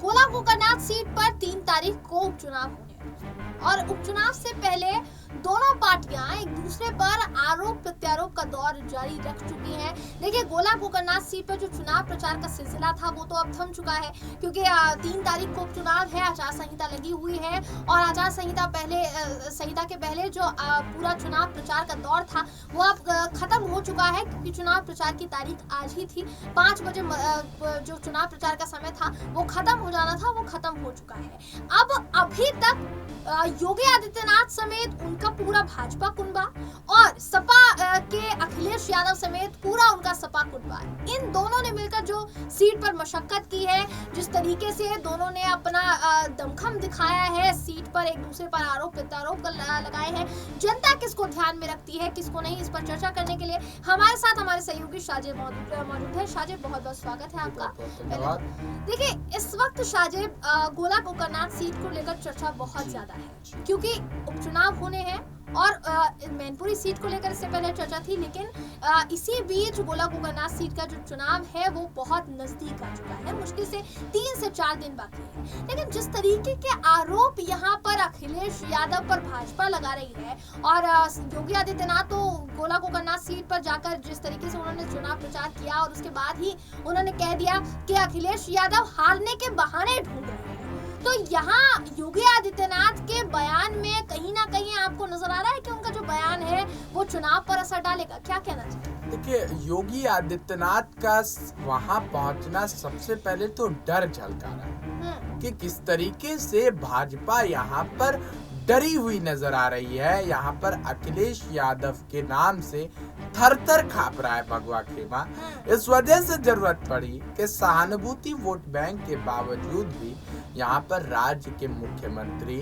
गोला कोकरनाथ सीट पर 3 तारीख को उपचुनाव होने और उपचुनाव से पहले दोनों पार्टियां एक दूसरे पर आरोप प्रत्यारोप का दौर जारी रख चुकी हैं। देखिए, गोला कोकरनाथ सीट पर जो चुनाव प्रचार का सिलसिला था वो तो अब थम चुका है, क्योंकि 3 तारीख को उपचुनाव है, आचार संहिता लगी हुई है और आचार संहिता के पहले जो पूरा चुनाव प्रचार का दौर था वो अब खत्म हो चुका है, क्योंकि चुनाव प्रचार की तारीख आज ही थी। 5 बजे जो चुनाव प्रचार का समय था वो खत्म हो जाना था, वो खत्म हो चुका है। अब अभी तक योगी आदित्यनाथ समेत उनका पूरा भाजपा कुनबा और सपा के अखिलेश यादव समेत पूरा उनका सपा कुनबा, इन दोनों ने मिलकर जो सीट पर मशक्कत की है, जिस तरीके से दोनों ने अपना दमखम दिखाया है, सीट पर एक दूसरे पर आरोप प्रत्यारोप लगाए हैं, जनता किसको ध्यान में रखती है किसको नहीं, इस पर चर्चा करने के लिए हमारे साथ हमारे सहयोगी शाजिब मौजूद है। शाजिब, बहुत बहुत स्वागत है आपका। देखिए, इस वक्त शाजिब, गोला कोकरनाथ सीट को लेकर चर्चा बहुत ज्यादा है, क्योंकि उपचुनाव होने हैं और मैनपुरी सीट को लेकर इससे पहले चर्चा थी, लेकिन इसी बीच गोला कोकरनाथ सीट का जो चुनाव है वो बहुत नजदीक आ चुका है, मुश्किल से 3 से 4 दिन बाकी है। लेकिन जिस तरीके के आरोप यहाँ पर अखिलेश यादव पर भाजपा लगा रही है और योगी आदित्यनाथ तो गोला कोकरनाथ सीट पर जाकर जिस तरीके से उन्होंने चुनाव प्रचार किया और उसके बाद ही उन्होंने कह दिया कि अखिलेश यादव हारने के बहाने ढूंढ रहे हैं, तो यहाँ योगी आदित्यनाथ के बयान में कहीं ना कहीं आपको नजर आ रहा है कि उनका जो बयान है वो चुनाव पर असर डालेगा, क्या कहना चाहिए? देखिए, योगी आदित्यनाथ का वहां पहुंचना सबसे पहले तो डर झलका रहा है कि किस तरीके से भाजपा यहाँ पर डरी हुई नजर आ रही है। यहाँ पर अखिलेश यादव के नाम से थर-थर कांप रहा है भगवा खेमा। इस वजह से जरूरत पड़ी कि सहानुभूति वोट बैंक के बावजूद भी यहाँ पर राज्य के मुख्यमंत्री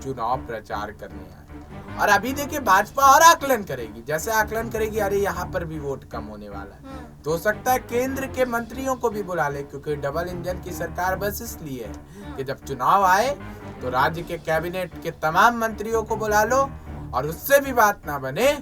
चुनाव प्रचार करने आए। और अभी देखिए, भाजपा और आकलन करेगी, जैसे आकलन करेगी अरे यहाँ पर भी वोट कम होने वाला है, तो हो सकता है केंद्र के मंत्रियों को भी बुला ले, क्योंकि डबल इंजन की सरकार बस इसलिए है कि जब चुनाव आए तो राज्य के कैबिनेट के तमाम मंत्रियों को बुला लो और उससे भी बात ना बने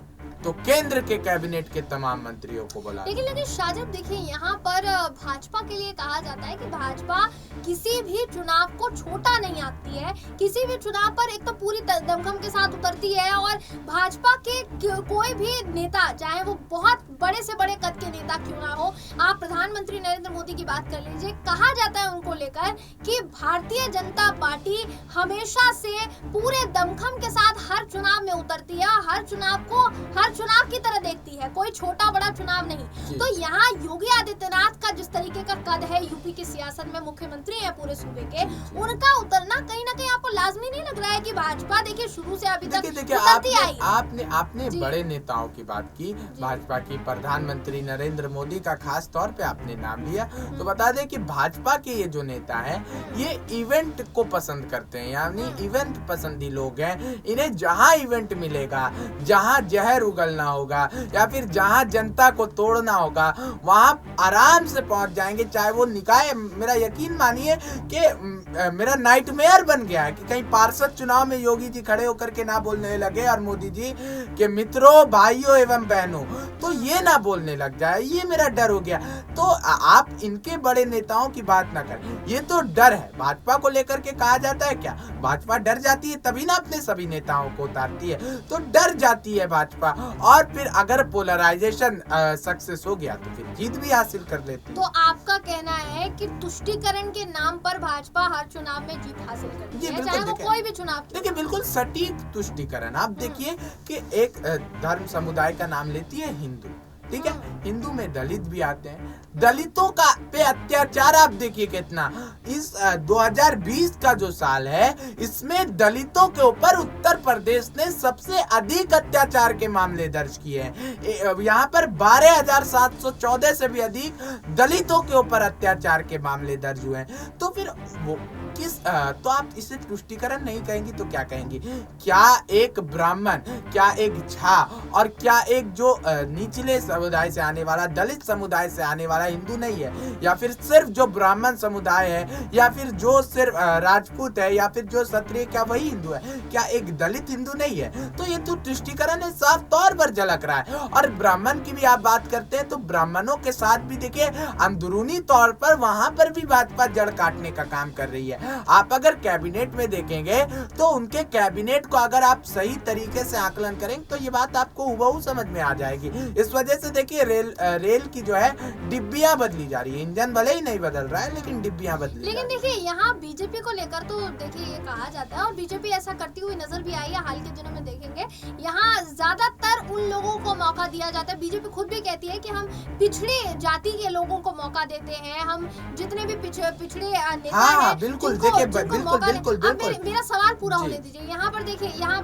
तो केंद्र के कैबिनेट के तमाम मंत्रियों को बुला। लेकिन शाजिब, देखिए, यहाँ पर भाजपा के लिए कहा जाता है कि भाजपा किसी भी चुनाव को छोटा नहीं आती है, किसी भी चुनाव पर एक तो पूरी दमखम के साथ उतरती है और भाजपा के कोई भी नेता, चाहे वो बहुत बड़े से बड़े कद के नेता क्यों ना हो, आप प्रधानमंत्री नरेंद्र मोदी की बात कर लीजिए, कहा जाता है उनको लेकर कि भारतीय जनता पार्टी हमेशा से पूरे दमखम के साथ हर चुनाव में उतरती है, हर चुनाव की तरह देखती है, कोई छोटा बड़ा चुनाव नहीं। तो यहाँ योगी आदित्यनाथ का जिस तरीके का कद है, यूपी की सियासत में मुख्यमंत्री है पूरे सूबे के, उनका उतरना कहीं ना कहीं आपको लाजमी नहीं लग रहा है कि भाजपा, देखिए, शुरू से अभी तक उतरती आई। आपने बड़े नेताओं की बात की, भाजपा की प्रधानमंत्री नरेंद्र मोदी का खास तौर पे आपने नाम लिया, तो बता दें कि भाजपा के ये जो नेता हैं ये इवेंट को पसंद करते हैं, यानी इवेंट पसंदी लोग हैं। इन्हें जहाँ इवेंट मिलेगा, जहाँ जहर उगलना होगा या फिर जहां जनता को तोड़ना होगा वहां आराम से पहुंच जाएंगे, चाहे वो निकाय। मेरा यकीन मानिए कि मेरा नाइटमेयर बन गया है कि कहीं पार्षद चुनाव में योगी जी खड़े होकर के ना बोलने लगे और मोदी जी के मित्रों, भाइयों एवं बहनों, तो ये ना बोलने लग जाए, ये मेरा डर हो गया। तो आप इनके बड़े नेताओं की बात ना करें, ये तो डर है भाजपा को लेकर के। कहा जाता है क्या, भाजपा डर जाती है तभी ना अपने सभी नेताओं को उतारती है, तो डर जाती है भाजपा। और फिर अगर पोलराइजेशन सक्सेस हो गया तो फिर जीत भी हासिल कर लेती है। तो आपका कहना है कि तुष्टीकरण के नाम पर भाजपा हर चुनाव में जीत हासिल करती है, चाहे वो कोई भी चुनाव। देखिए, बिल्कुल सटीक तुष्टीकरण। आप देखिए कि एक धर्म समुदाय का नाम लेती है हिंदू, ठीक है, हिंदू में दलित भी आते हैं, दलितों का पे अत्याचार आप देखिए कितना। इस 2020 का जो साल है इसमें दलितों के ऊपर उत्तर प्रदेश ने सबसे अधिक अत्याचार के मामले दर्ज किए हैं। यहाँ पर 12,714 से भी अधिक दलितों के ऊपर अत्याचार के मामले दर्ज हुए हैं। तो फिर वो तो आप इसे तुष्टीकरण नहीं कहेंगी तो क्या कहेंगी? क्या एक ब्राह्मण, क्या एक झा और क्या एक जो निचले समुदाय से आने वाला, दलित समुदाय से आने वाला हिंदू नहीं है, या फिर सिर्फ जो ब्राह्मण समुदाय है, या फिर जो सिर्फ राजपूत है, या फिर जो क्षत्रिय, क्या वही हिंदू है? क्या एक दलित हिंदू नहीं है? तो ये तो तुष्टीकरण है, साफ तौर पर झलक रहा है। और ब्राह्मण की भी आप बात करते हैं तो ब्राह्मणों के साथ भी देखिए अंदरूनी तौर पर वहां पर भी भाजपा जड़ काटने का काम कर रही है। आप अगर कैबिनेट में देखेंगे तो उनके कैबिनेट को अगर आप सही तरीके से आकलन करेंगे तो ये बात आपको हुबहू समझ में आ जाएगी। इस वजह से देखिए रेल की जो है डिब्बियां बदली जा रही है, इंजन भले ही नहीं बदल रहा है लेकिन डिब्बियां बदली। लेकिन देखिए यहाँ बीजेपी को लेकर तो देखिए ये कहा जाता है और बीजेपी ऐसा करती हुई नजर भी आई है। हाल के दिनों में देखेंगे यहाँ ज्यादातर उन लोगों को मौका दिया जाता है। बीजेपी खुद भी कहती है कि हम पिछड़ी जाति के लोगों को मौका देते हैं, हम जितने भी पिछड़े नेता हैं बिल्कुल देखिए बिल्कुल मेरा सवाल पूरा होने दीजिए। यहाँ पर देखिए यहाँ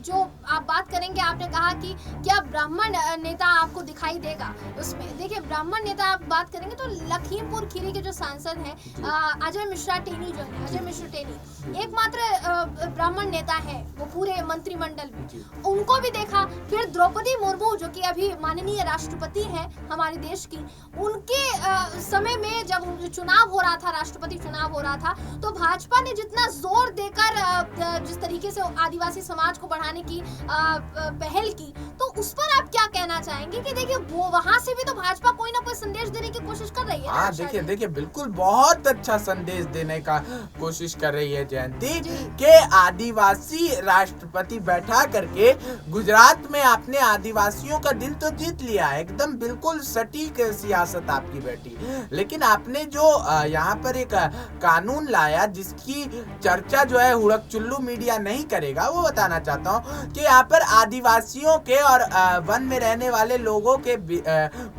जो आप बात करेंगे, आपने कहा कि क्या ब्राह्मण नेता आपको दिखाई देगा उसमें। देखिए ब्राह्मण नेता आप बात करेंगे तो लखीमपुर खीरी के जो सांसद हैं अजय मिश्रा टेनी जो है, अजय मिश्रा टेनी एकमात्र ब्राह्मण नेता है वो पूरे मंत्रिमंडल में, उनको भी देखा। फिर द्रौपदी मुर्मू जो कि अभी माननीय राष्ट्रपति है हमारे देश की, उनके समय में जब चुनाव हो रहा था, राष्ट्रपति चुनाव हो रहा था, तो भाजपा ने जितना जोर देकर जिस तरीके से आदिवासी समाज को बढ़ाने की पहल की, तो उस पर आप क्या कहना चाहेंगे कि देखिए वो वहां से भी तो भाजपा कोई ना कोई संदेश देने की कोशिश कर रही है। हाँ देखिए बिल्कुल बहुत अच्छा संदेश देने का कोशिश कर रही है जयंती के आदिवासी राष्ट्रपति बैठा करके गुजरात में आपने आदिवासियों का दिल तो जीत लिया है, एकदम बिल्कुल सटीक सियासत आपकी बैठी। लेकिन आपने जो यहाँ पर एक कानून लाया जिसकी चर्चा जो है हुड़क चुल्लू मीडिया नहीं करेगा, वो बताना चाहता हूँ कि यहाँ पर आदिवासियों के और वन में रहने वाले लोगों के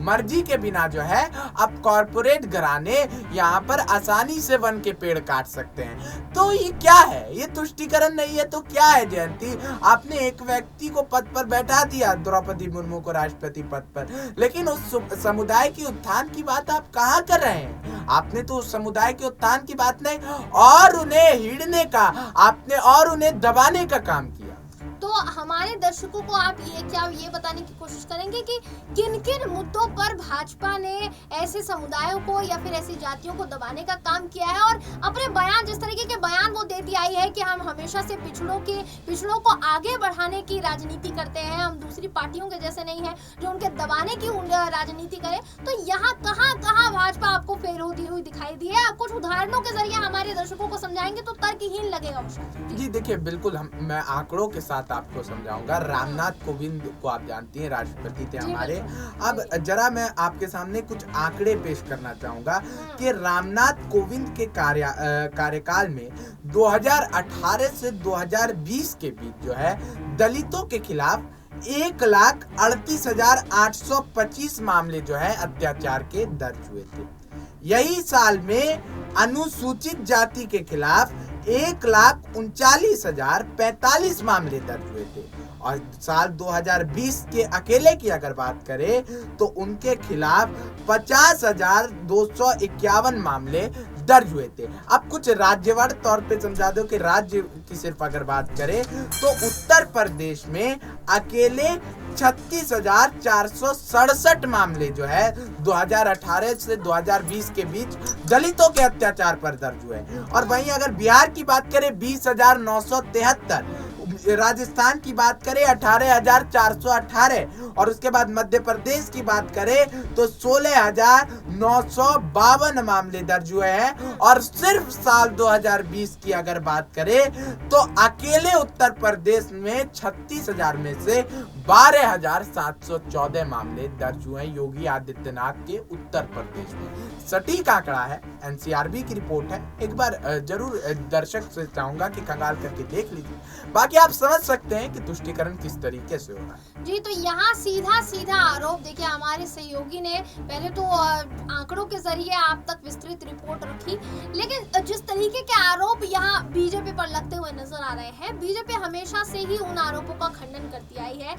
मर्जी के बिना जो है अब कॉर्पोरेट घराने यहाँ पर आसानी से वन के पेड़ काट सकते हैं। तो ये क्या है? ये तुष्टीकरण नहीं है तो क्या है जयंती? आपने एक व्यक्ति को पद पर बैठा दिया, द्रौपदी मुर्मू को राष्ट्रपति पद पर, लेकिन उस समुदाय की उत्थान की बात आप कहाँ कर रहे हैं? आपने तो उस समुदाय के उत्थान की बात नहीं और उन्हें हिड़ने का आपने और उन्हें दबाने का काम किया। तो हमारे दर्शकों को आप ये बताने की कोशिश करेंगे कि किन किन मुद्दों पर भाजपा ने ऐसे समुदायों को या फिर ऐसी जातियों को दबाने का काम किया है, और अपने बयान जिस तरीके के बयान वो देती आई है कि हम हमेशा से पिछड़ों को आगे बढ़ाने की राजनीति करते हैं, हम दूसरी पार्टियों के जैसे नहीं है जो उनके दबाने की राजनीति करे, तो यहाँ कहाँ भाजपा आपको फेल होती हुई दिखाई दी है? आप कुछ उदाहरणों के जरिए हमारे दर्शकों को समझाएंगे तो तर्कहीन लगेगा वो। जी देखिए बिल्कुल मैं आंकड़ों के साथ आपको समझाऊंगा। रामनाथ कोविंद को आप जानती हैं, राष्ट्रपति थे हमारे। अब जरा मैं आपके सामने कुछ आंकड़े पेश करना चाहूंगा कि रामनाथ कोविंद के कार्यकाल में 2018 से 2020 के बीच जो है दलितों के खिलाफ 1,38,825 मामले जो है अत्याचार के दर्ज हुए थे। यही साल में अनुसूचित जाति के खिलाफ 1,39,045 मामले दर्ज हुए थे, और साल 2020 के अकेले की अगर बात करें तो उनके खिलाफ 50,251 मामले दर्ज हुए थे। अब कुछ राज्यवार तौर पे समझा दो कि राज्य की सिर्फ अगर बात करें तो उत्तर प्रदेश में अकेले 36,467 मामले जो है 2018 से 2020 के बीच दलितों के अत्याचार पर दर्ज हुए, और वहीं अगर बिहार की बात करें 20,973, राजस्थान की बात करें 18,418, और उसके बाद मध्य प्रदेश की बात करें तो 16,952 मामले दर्ज हुए हैं, और सिर्फ साल 2020 की अगर बात करें तो अकेले उत्तर प्रदेश में 36,000 में से 12,714 मामले दर्ज हुए हैं योगी आदित्यनाथ के उत्तर प्रदेश में। सटीक आंकड़ा है, एनसीआरबी की रिपोर्ट है, एक बार जरूर दर्शक से चाहूंगा कि खंगाल करके देख लीजिए, बाकी आप समझ सकते हैं कि तुष्टीकरण किस तरीके से हो रहा है। जी तो यहाँ सीधा आरोप देखिए हमारे सहयोगी ने पहले तो आंकड़ों के जरिए आप तक विस्तृत रिपोर्ट रखी, लेकिन जिस तरीके के आरोप यहाँ बीजेपी पर लगते हुए नजर आ रहे हैं, बीजेपी हमेशा से ही उन आरोपों का खंडन करती आई है,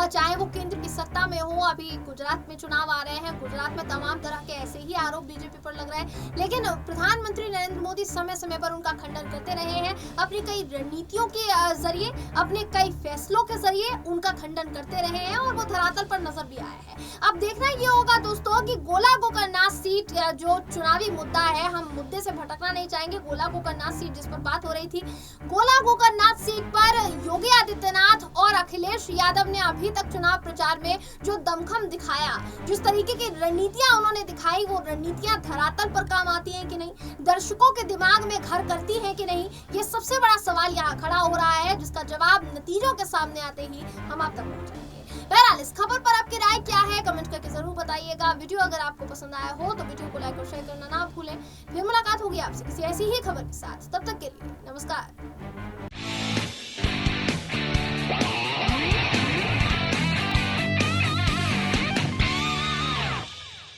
चाहे वो केंद्र की सत्ता में हो, अभी गुजरात में चुनाव आ रहे हैं, गुजरात में तमाम तरह के ऐसे ही आरोप बीजेपी पर लग रहे हैं, लेकिन प्रधानमंत्री नरेंद्र मोदी समय समय पर उनका खंडन करते रहे हैं अपनी कई रणनीतियों के जरिए। अपने कई फैसलों के जरिए उनका खंडन करते रहे हैं और वो धरातल पर नजर भी आया है। अब देखना ये होगा दोस्तों कि गोला गोकर्णनाथ सीट जो चुनावी मुद्दा है, हम मुद्दे से भटकना नहीं चाहेंगे। गोला गोकर्णनाथ सीट जिस पर बात हो रही थी, गोला गोकर्णनाथ सीट पर योगी आदित्यनाथ और अखिलेश यादव ने अभी तक चुनाव प्रचार में जो दमखम दिखाया, जिस तरीके की रणनीतियां उन्होंने दिखाई, वो रणनीतियां धरातल पर काम आती हैं कि नहीं, दर्शकों के दिमाग में घर करती हैं कि नहीं, ये सबसे बड़ा सवाल यहाँ खड़ा हो रहा है, जिसका जवाब नतीजों के सामने आते ही हम आप तक पहुंचाएंगे। बहरहाल इस खबर पर आपकी राय क्या है, कमेंट करके जरूर बताइएगा। वीडियो अगर आपको पसंद आया हो तो वीडियो को लाइक और शेयर करना ना भूलें। फिर मुलाकात होगी आपसे किसी ऐसी ही खबर के साथ, तब तक के लिए नमस्कार।